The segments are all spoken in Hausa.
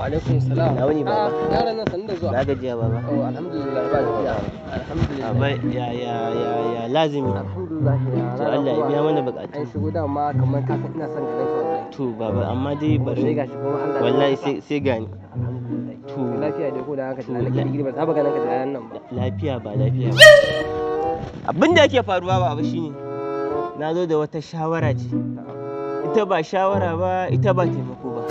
alaikum salam. Na wuni baba. Yaran nan sanin da zuwa. Na gajiya baba. Oh alhamdulillah ba gajiya. Alhamdulillah. Baba ya lazimi. Alhamdulillah ya. To Allah ya biya mana bukatu. An shigo da ma kamar ka san ina son ganin ka wallahi. To baba amma dai bari. Sai gashi kuma Allah. Wallahi sai gani. Alhamdulillah. To lafiya dai ko da haka tunanin kirgiri ba saba ganin ka da yaran nan ba. Lafiya ba lafiya ba. Abin da yake faruwa baba shine na zo da wata shawara ce. Ita ba shawara ba, ita ba taimako ba.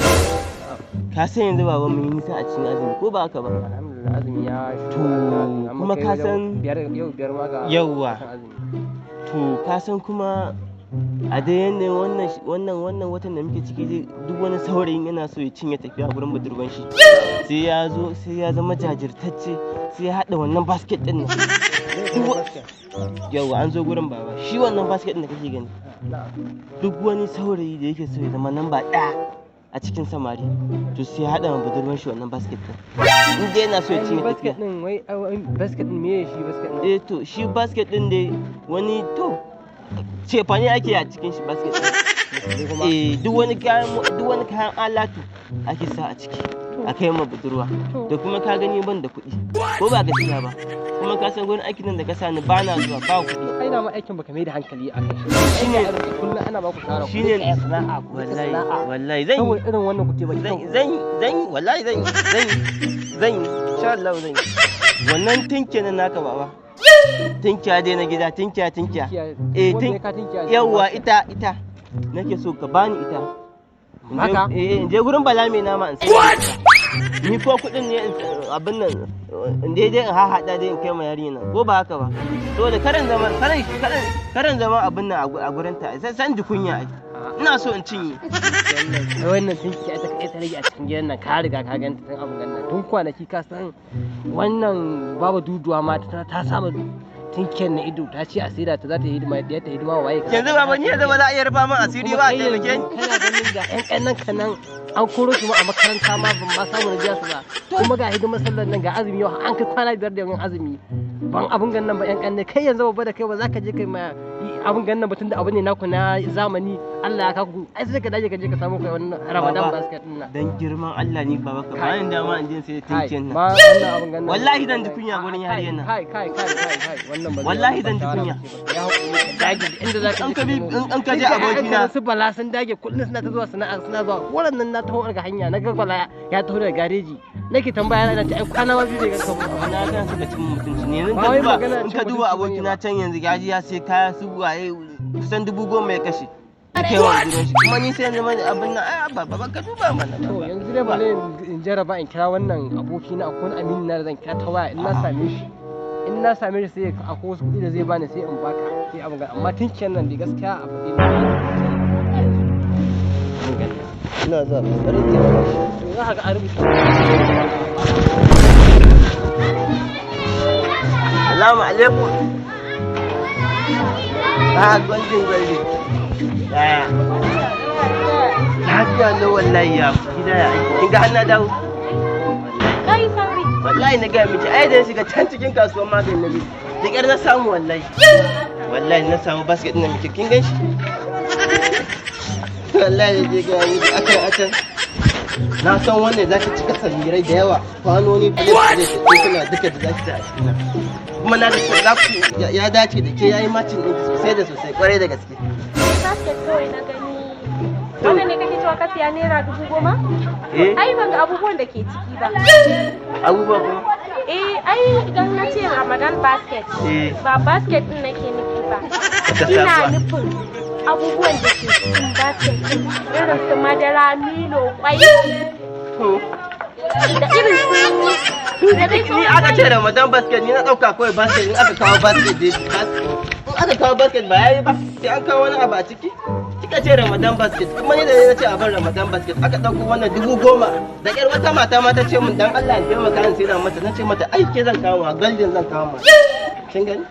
Ka san yanzu baba mun yi nisa a cikin azumi ko ba haka ba? Alhamdulillah azumi ya to kuma ka san yau biyar ma ga yawwa. To ka san kuma a da yanayin wannan watan da muke ciki duk wani saurayin yana so ya cinye tafiya gurin budurwan shi sai ya zo sai ya zama jajirtacce sai ya haɗa wannan basket ɗin nan. Yawwa an zo gurin baba shi wannan basket ɗin da kake gani duk wani saurayi da yake so ya zama namba ɗaya a cikin samari to sai ya haɗa budurwan shi wannan basket ɗin in dai yana so ya cinye tafiya. Basket ɗin me shi basket ɗin? To shi basket ɗin dai wani to cefane ake a cikin shi basket ɗin. Duk wani kayan alatu ake sa a ciki a kai ma budurwa da kuma ka gani ban da kuɗi ko ba gaskiya ba kuma ka san gurin aikin nan da ka sani ba na zuwa ba kuɗi. Ai na ma aikin baka mai da hankali a kai shine kullum ana ba ku shawara shine sana'a wallahi zan yi irin wannan kuke ba zan yi wallahi zan yi insha Allah zan yi wannan tinke nan naka baba tinkiya dai na gida tinkiya yawwa ita nake so ka bani ita in je gurin bala mai nama in sai ni ko kudin ne abin nan in daidai in haɗa dai in kai ma yarinya nan ko ba haka ba saboda karan zama abin nan a gurin ta san ji kunya ai ina so in cinye wannan tinkiya ita kai ta rage a cikin gidan nan ka riga ka ganta tun abin gannan tun kwanaki ka san wannan baba duduwa ma ta samu tinkiyar na ido ta ce asira ta za ta yi hidima da ta hidima waye yanzu baba ni yanzu ba za a iya rufa min asiri ba a taimake ni kana ganin ga ƴan ƙannan kanan an koro su a makaranta ma ban ma samu na biya su ba kuma ga hidimar sallar nan ga azumi yau an kai kwana 5 da yin azumi ban abin gannan ba ƴan ƙanne kai yanzu babba da kai ba za ka je kai ma abin gannan batun da abu ne naku na zamani Allah ya kaku ai sai ka dage ka je ka samu kai wannan Ramadan basket din nan dan girman Allah ni baba ka bayan dama in je sai tinkiyar nan ba wannan abin gannan wallahi dan ji kunya gurin yariyar nan kai wannan ba wallahi dan ji kunya ya hakuri ka dage inda za ka an ka je abokina su bala sun dage kullun suna ta zuwa sana'a suna zuwa wannan na taho daga hanya na ga bala ya taho daga gareji nake tambaya na ta ai kwana ma biyu daga kabu na kan suka cin mutunci ne in ka duba abokina can yanzu gaji ya sai kaya su waye kusan 10,000 ya kashe kai wa gidan shi kuma ni sai zama abin nan ai baba ka duba mana to yanzu dai bale in jaraba in kira wannan aboki na akwai amini na da zan kira ta waya in na same shi sai akwai wasu kuɗi da zai bani sai in baka sai abin gan amma tun kenan da gaskiya abu ne ina za ka bari ki ba shi to za ka ga a rubuta Assalamu alaikum gwaldin yaya lafiya na wallahi ya gida ya aiki kin ga hannu dawo kai sauri wallahi na ga miki ai da shiga can cikin kasuwar magani na bi da ƙyar na samu wallahi na samu basket din miki kin gan shi wallahi da je ga miki akan na san wannan zaki cika samirai da yawa kwanoni plate suna duka da zaki ta a cikin nan kuma na da ya dace da ke yayi macin din sosai da sosai kwarai da gaske basket kawai na gani wannan ne kake cewa ka siya naira 10,000 ai ban ga abubuwan da ke ciki ba abubuwa kuma ai idan na ce Ramadan basket ba basket din nake nufi ba ina nufin abubuwan da ke cikin basket din irin su madara milo kwai da irin su da dai ni aka ce Ramadan basket ni na dauka kawai basket in aka kawo basket dai aka kawo basket ba yayi ba sai an kawo wani abu a ciki kika ce Ramadan basket kuma ni da na ce a bar Ramadan basket aka dauko wannan 10,000 da ƙyar wata mata ma ta ce min dan Allah ya taimaka in sai da mata na ce mata ai ke zan kawo ma galdin zan kawo ma kin gani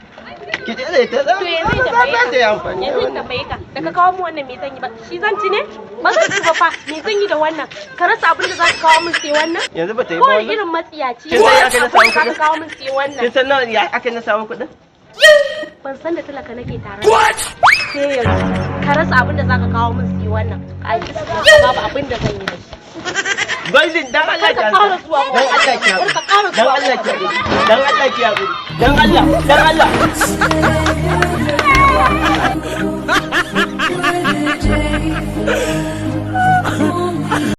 ki je da ita to yanzu da bai ka da ka kawo mu wannan me zan yi ba shi zan ci ne ba zan ci ba fa me zan yi da wannan ka rasa abin da za ka kawo min sai wannan yanzu ba ta yi ba wannan irin matsiyaci kin san aka na samu ka kawo min sai wannan kin san nawa ya aka na samu kuɗin ban san da talaka nake tare sai yanzu ka rasa abin da za ka kawo min sai wannan a ji babu abin da zan yi da shi Lizin dan Allah ki Kar ka ƙara zuwa dan Allah ki Kar ka ƙara dan zuwa Allah ki dan Allah ki dan Allah dan Allah